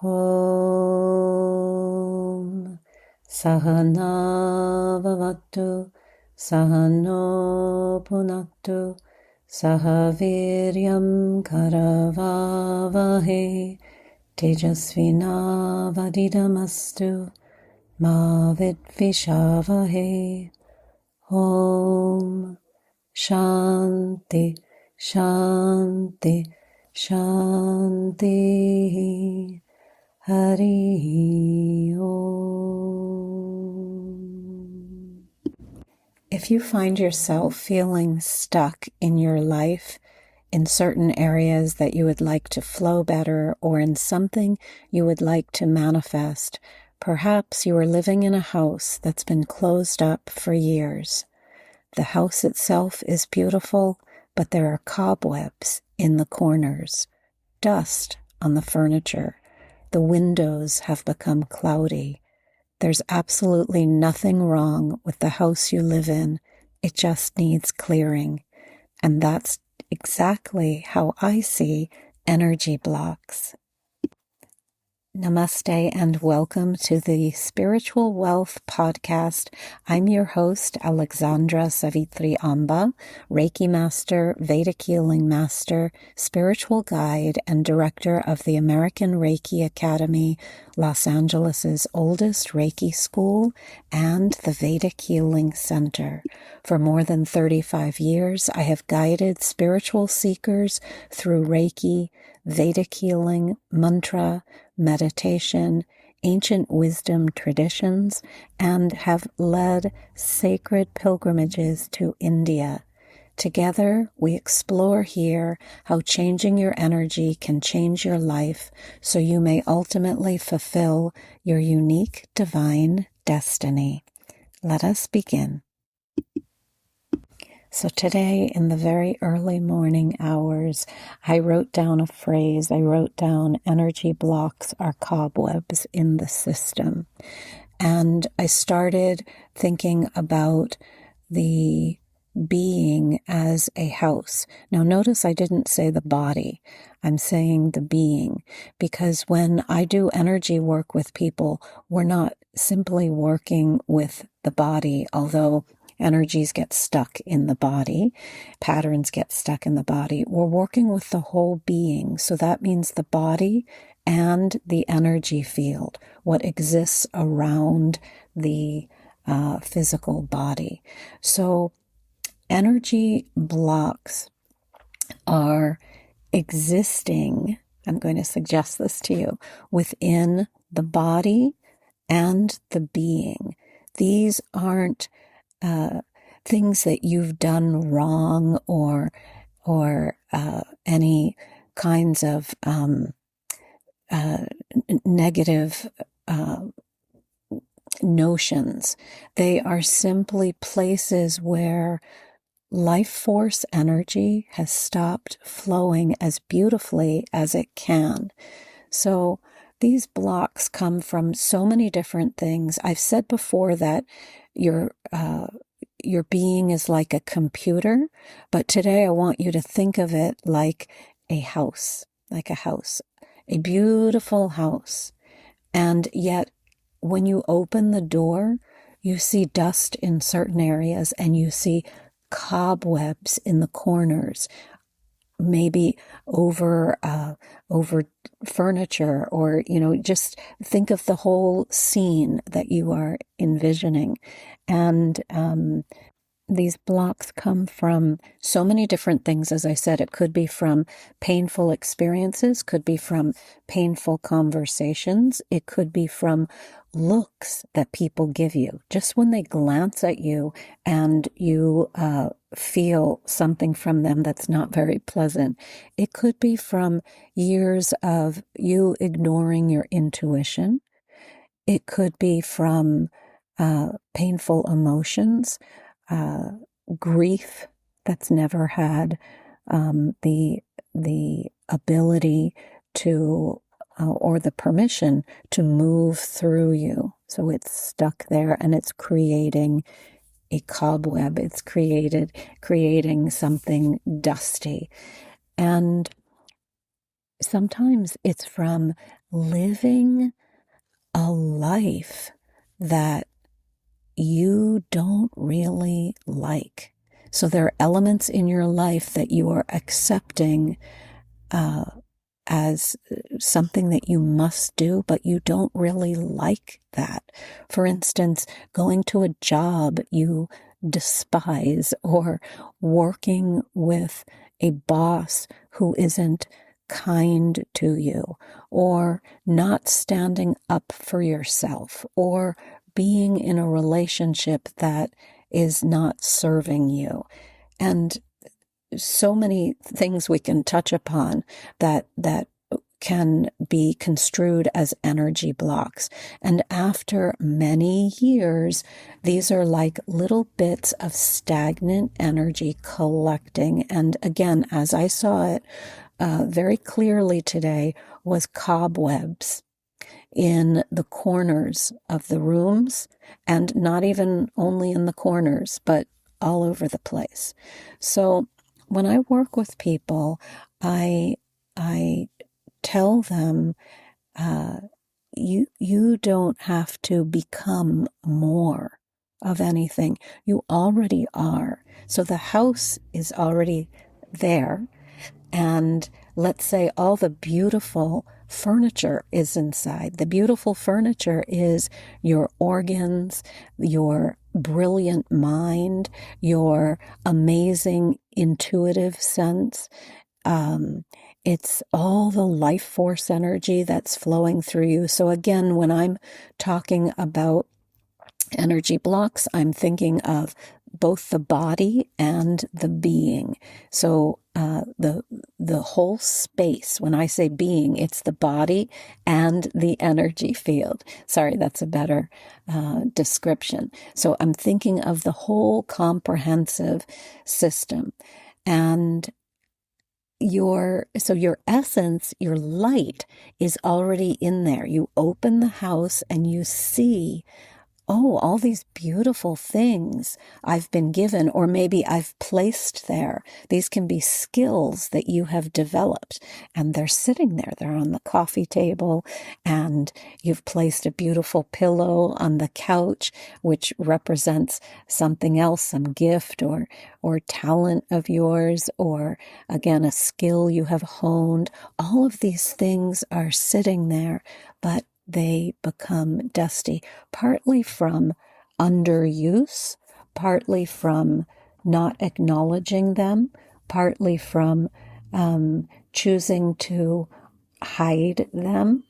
Om Sahana Bhavatu Sahano Punaktu Sahaviryam Karavavahe Tejasvina Vadidamastu Ma Vidvishavahe. Om Shanti Shanti Shanti. Hari Om. If you find yourself feeling stuck in your life in certain areas that you would like to flow better, or in something you would like to manifest, perhaps you are living in a house that's been closed up for years. The house itself is beautiful, but there are cobwebs in the corners, dust on the furniture. The windows have become cloudy. There's absolutely nothing wrong with the house you live in. It just needs clearing. And that's exactly how I see energy blocks. Namaste and welcome to the Spiritual Wealth Podcast. I'm your host, Alexandra Savithri, Reiki Master, Vedic Healing Master, Spiritual Guide, and Director of the American Reiki Academy, Los Angeles' oldest Reiki school, and the Vedic Healing Center. For more than 35 years, I have guided spiritual seekers through Reiki, Vedic healing, mantra, meditation, ancient wisdom traditions, and have led sacred pilgrimages to India. Together, we explore here how changing your energy can change your life so you may ultimately fulfill your unique divine destiny. Let us begin. So today, in the very early morning hours, I wrote down a phrase. I wrote down energy blocks are cobwebs in the system. And I started thinking about the being as a house. Now notice I didn't say the body. I'm saying the being, because when I do energy work with people, we're not simply working with the body, although energies get stuck in the body, patterns get stuck in the body. We're working with the whole being. So that means the body and the energy field, what exists around the physical body. So energy blocks are existing, I'm going to suggest this to you, within the body and the being. These aren't things that you've done wrong or any kinds of negative notions. They are simply places where life force energy has stopped flowing as beautifully as it can. So these blocks come from so many different things. I've said before that your being is like a computer, but today I want you to think of it like a house, a beautiful house. And yet when you open the door, you see dust in certain areas and you see cobwebs in the corners, maybe over furniture, or, just think of the whole scene that you are envisioning. And these blocks come from so many different things. As I said, it could be from painful experiences, could be from painful conversations. It could be from looks that people give you. Just when they glance at you and you feel something from them that's not very pleasant. It could be from years of you ignoring your intuition. It could be from painful emotions, grief that's never had the ability to or the permission to move through you. So it's stuck there and it's creating a cobweb. It's creating something dusty. And sometimes it's from living a life that you don't really like. So there are elements in your life that you are accepting as something that you must do, but you don't really like that. For instance, going to a job you despise, or working with a boss who isn't kind to you, or not standing up for yourself, or being in a relationship that is not serving you. And so many things we can touch upon that can be construed as energy blocks. And after many years, these are like little bits of stagnant energy collecting. And again, as I saw it very clearly today, was cobwebs in the corners of the rooms, and not even only in the corners, but all over the place. So when I work with people, I tell them, you don't have to become more of anything. You already are. So the house is already there. And let's say all the beautiful furniture is inside. The beautiful furniture is your organs, your brilliant mind, your amazing intuitive sense. It's all the life force energy that's flowing through you. So again, when I'm talking about energy blocks, I'm thinking of both the body and the being. So the whole space, when I say being, it's the body and the energy field. Sorry, that's a better description. So I'm thinking of the whole comprehensive system. And your essence, your light is already in there. You open the house and you see, oh, all these beautiful things I've been given, or maybe I've placed there. These can be skills that you have developed, and they're sitting there. They're on the coffee table, and you've placed a beautiful pillow on the couch, which represents something else, some gift or talent of yours, or again, a skill you have honed. All of these things are sitting there, but they become dusty, partly from underuse, partly from not acknowledging them, partly from choosing to hide them,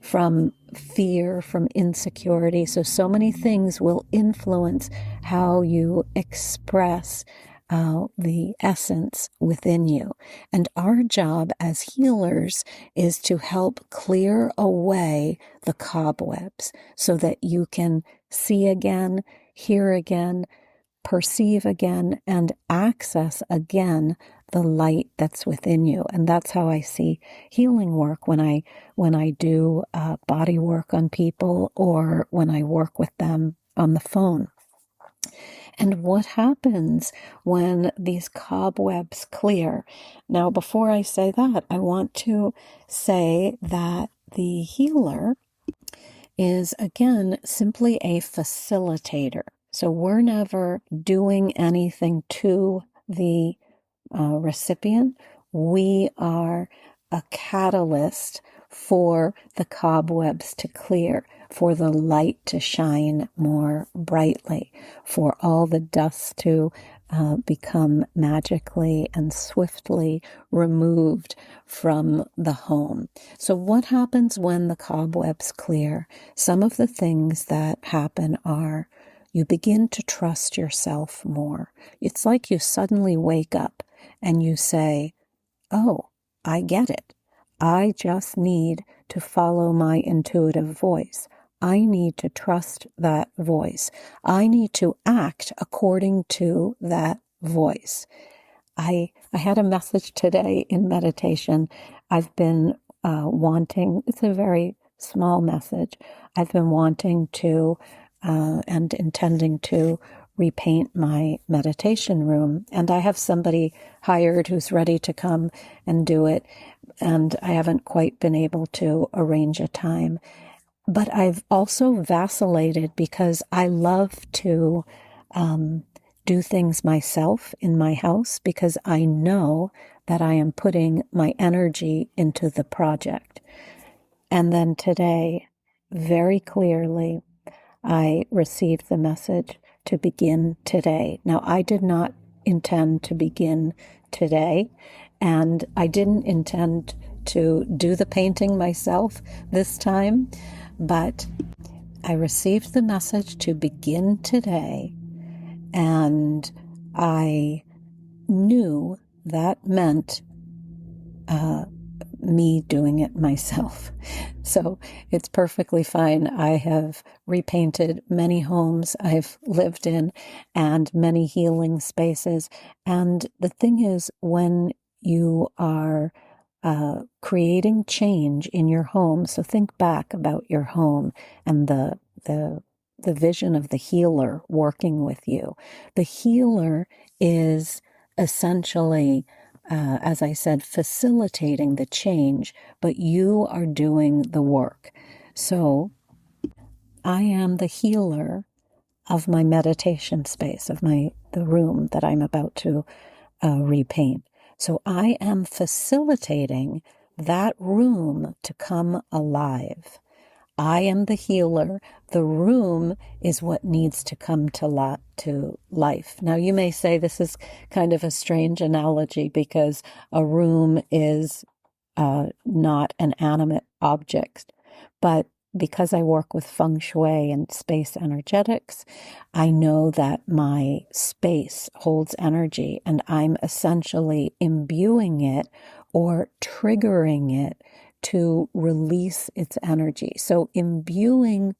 from fear, from insecurity. So many things will influence how you express the essence within you. And our job as healers is to help clear away the cobwebs so that you can see again, hear again, perceive again, and access again the light that's within you. And that's how I see healing work when I do body work on people, or when I work with them on the phone. And what happens when these cobwebs clear? Now, before I say that, I want to say that the healer is, again, simply a facilitator. So we're never doing anything to the recipient. We are a catalyst for the cobwebs to clear, for the light to shine more brightly, for all the dust to become magically and swiftly removed from the home. So what happens when the cobwebs clear? Some of the things that happen are you begin to trust yourself more. It's like you suddenly wake up and you say, oh, I get it. I just need to follow my intuitive voice. I need to trust that voice. I need to act according to that voice. I had a message today in meditation. I've been wanting, it's a very small message. I've been wanting to and intending to repaint my meditation room. And I have somebody hired who's ready to come and do it. and I haven't quite been able to arrange a time. But I've also vacillated because I love to do things myself in my house because I know that I am putting my energy into the project. And then today, very clearly, I received the message to begin today. Now, I did not intend to begin today, and I didn't intend to do the painting myself this time, but I received the message to begin today, and I knew that meant me doing it myself. So it's perfectly fine. I have repainted many homes I've lived in and many healing spaces. And the thing is, when you are creating change in your home, so think back about your home and the vision of the healer working with you. The healer is essentially as I said, facilitating the change, but you are doing the work. So I am the healer of my meditation space, of the room that I'm about to repaint. So I am facilitating that room to come alive. I am the healer. The room is what needs to come to life. Now, you may say this is kind of a strange analogy because a room is not an animate object. But because I work with feng shui and space energetics, I know that my space holds energy and I'm essentially imbuing it or triggering it to release its energy. So imbuing,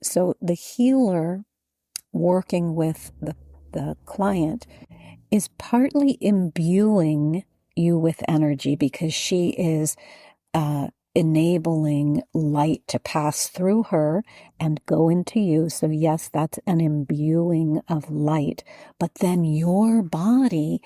so the healer working with the client is partly imbuing you with energy because she is enabling light to pass through her and go into you. So yes, that's an imbuing of light. But then your body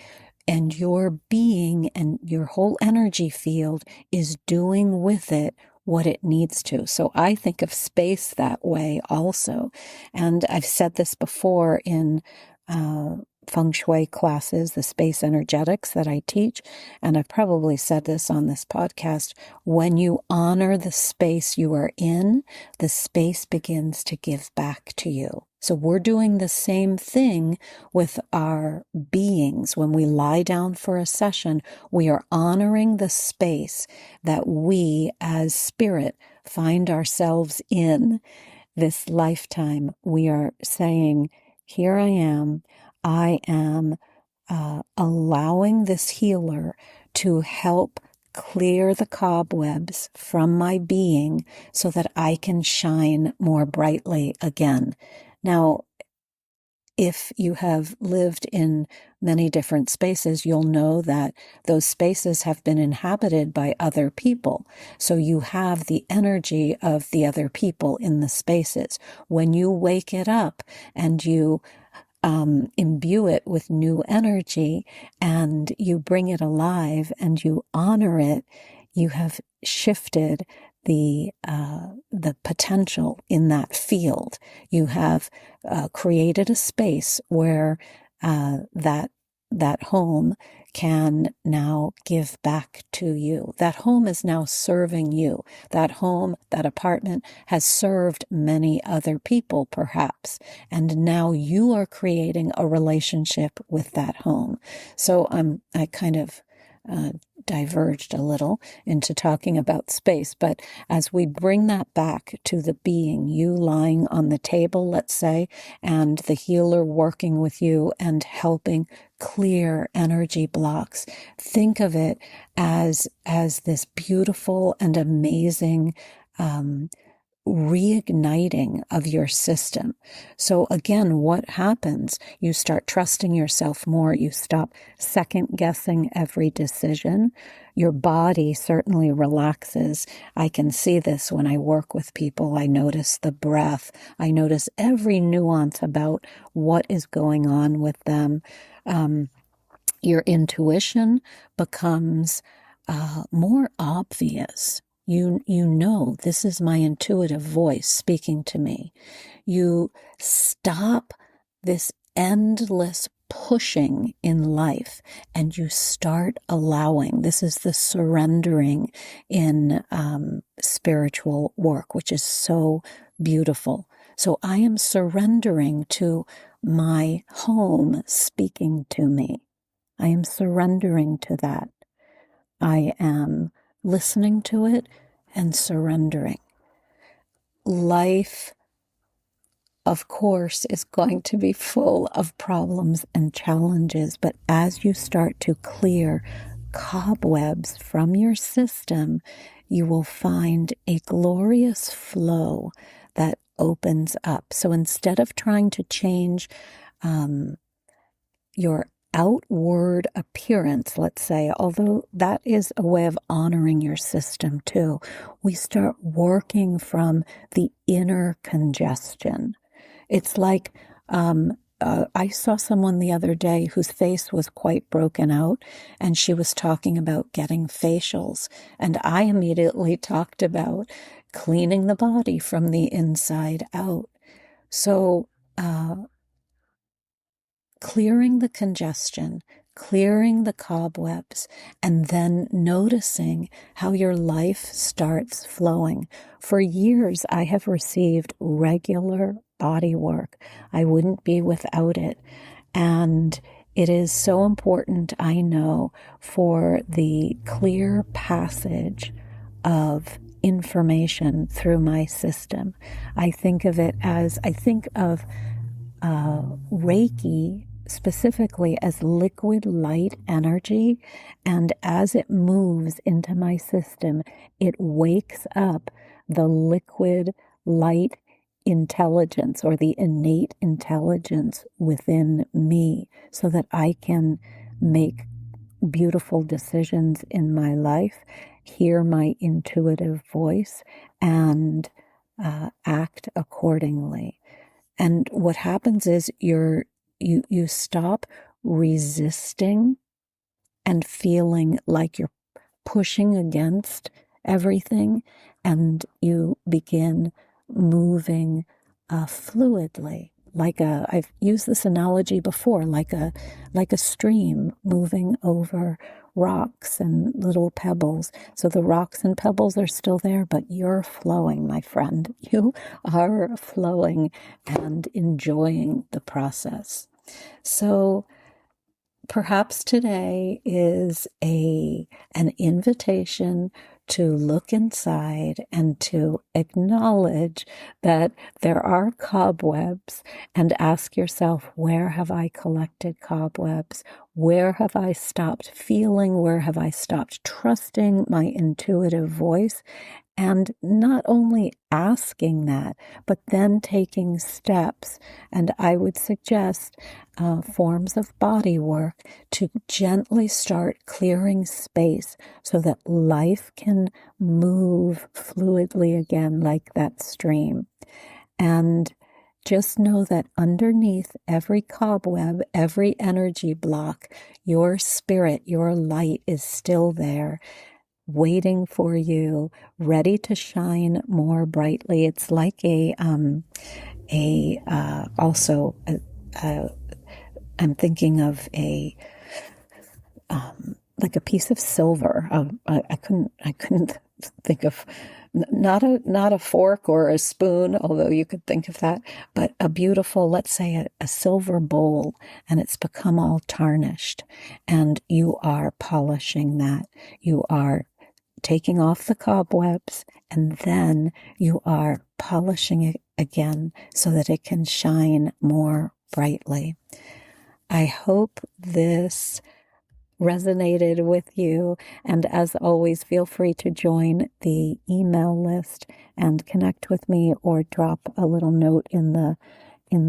and your being and your whole energy field is doing with it what it needs to. So I think of space that way also. And I've said this before in feng shui classes, the space energetics that I teach, and I've probably said this on this podcast, when you honor the space you are in, the space begins to give back to you. So we're doing the same thing with our beings. When we lie down for a session, we are honoring the space that we as spirit find ourselves in this lifetime. We are saying, here I am. I am allowing this healer to help clear the cobwebs from my being so that I can shine more brightly again. Now, if you have lived in many different spaces, you'll know that those spaces have been inhabited by other people. So you have the energy of the other people in the spaces. When you wake it up and you imbue it with new energy and you bring it alive and you honor it, you have shifted the potential in that field. You have created a space where that home can now give back to you. That home is now serving you. That home, that apartment has served many other people, perhaps. And now you are creating a relationship with that home. So I kind of diverged a little into talking about space. But as we bring that back to the being, you lying on the table, let's say, and the healer working with you and helping clear energy blocks, think of it as this beautiful and amazing reigniting of your system. So again, what happens? You start trusting yourself more. You stop second guessing every decision. Your body certainly relaxes. I can see this when I work with people. I notice the breath. I notice every nuance about what is going on with them. Your intuition becomes more obvious. You know, this is my intuitive voice speaking to me. You stop this endless pushing in life and you start allowing. This is the surrendering in spiritual work, which is so beautiful. So I am surrendering to my home speaking to me. I am surrendering to that. I am listening to it and surrendering. Life, of course, is going to be full of problems and challenges, but as you start to clear cobwebs from your system, you will find a glorious flow that opens up. So instead of trying to change your outward appearance, let's say, although that is a way of honoring your system too, we start working from the inner congestion. It's like I saw someone the other day whose face was quite broken out, and she was talking about getting facials. And I immediately talked about cleaning the body from the inside out. So, clearing the congestion, clearing the cobwebs, and then noticing how your life starts flowing. For years, I have received regular body work. I wouldn't be without it. And it is so important, I know, for the clear passage of information through my system. I think of Reiki specifically as liquid light energy, and as it moves into my system, it wakes up the liquid light intelligence or the innate intelligence within me so that I can make beautiful decisions in my life, hear my intuitive voice, and act accordingly. And what happens is you stop resisting and feeling like you're pushing against everything, and you begin moving fluidly. I've used this analogy before, like a stream moving over rocks and little pebbles. So the rocks and pebbles are still there, but you're flowing, my friend. You are flowing and enjoying the process. So perhaps today is an invitation to look inside and to acknowledge that there are cobwebs, and ask yourself, where have I collected cobwebs? Where have I stopped feeling? Where have I stopped trusting my intuitive voice? And not only asking that, but then taking steps. And I would suggest forms of body work to gently start clearing space so that life can move fluidly again like that stream. And just know that underneath every cobweb, every energy block, your spirit, your light is still there, waiting for you, ready to shine more brightly. It's like I'm thinking of like a piece of silver. I couldn't think of not a fork or a spoon, although you could think of that, but a beautiful, let's say a silver bowl, and it's become all tarnished, and you are polishing that. You are taking off the cobwebs, and then you are polishing it again so that it can shine more brightly. I hope this resonated with you, and as always, feel free to join the email list and connect with me, or drop a little note in the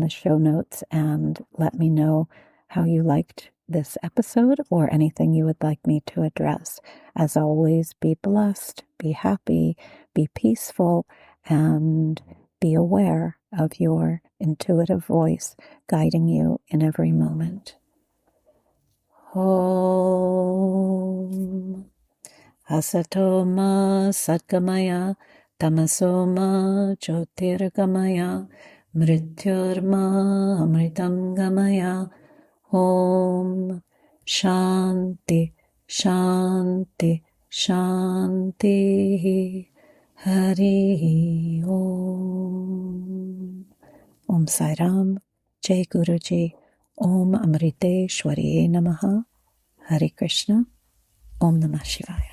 show notes and let me know how you liked this episode or anything you would like me to address. As always, be blessed, be happy, be peaceful, and be aware of your intuitive voice guiding you in every moment. Om. Asatoma Satgamaya Tamasoma Jyotirgamaya Mrityurma Amritam Gamaya. Om Shanti Shanti Shanti. Hari Om. Om Sai Ram. Jai Guruji. Om Amrite Shwariye Namaha. Hare Krishna. Om Namah Shivaya.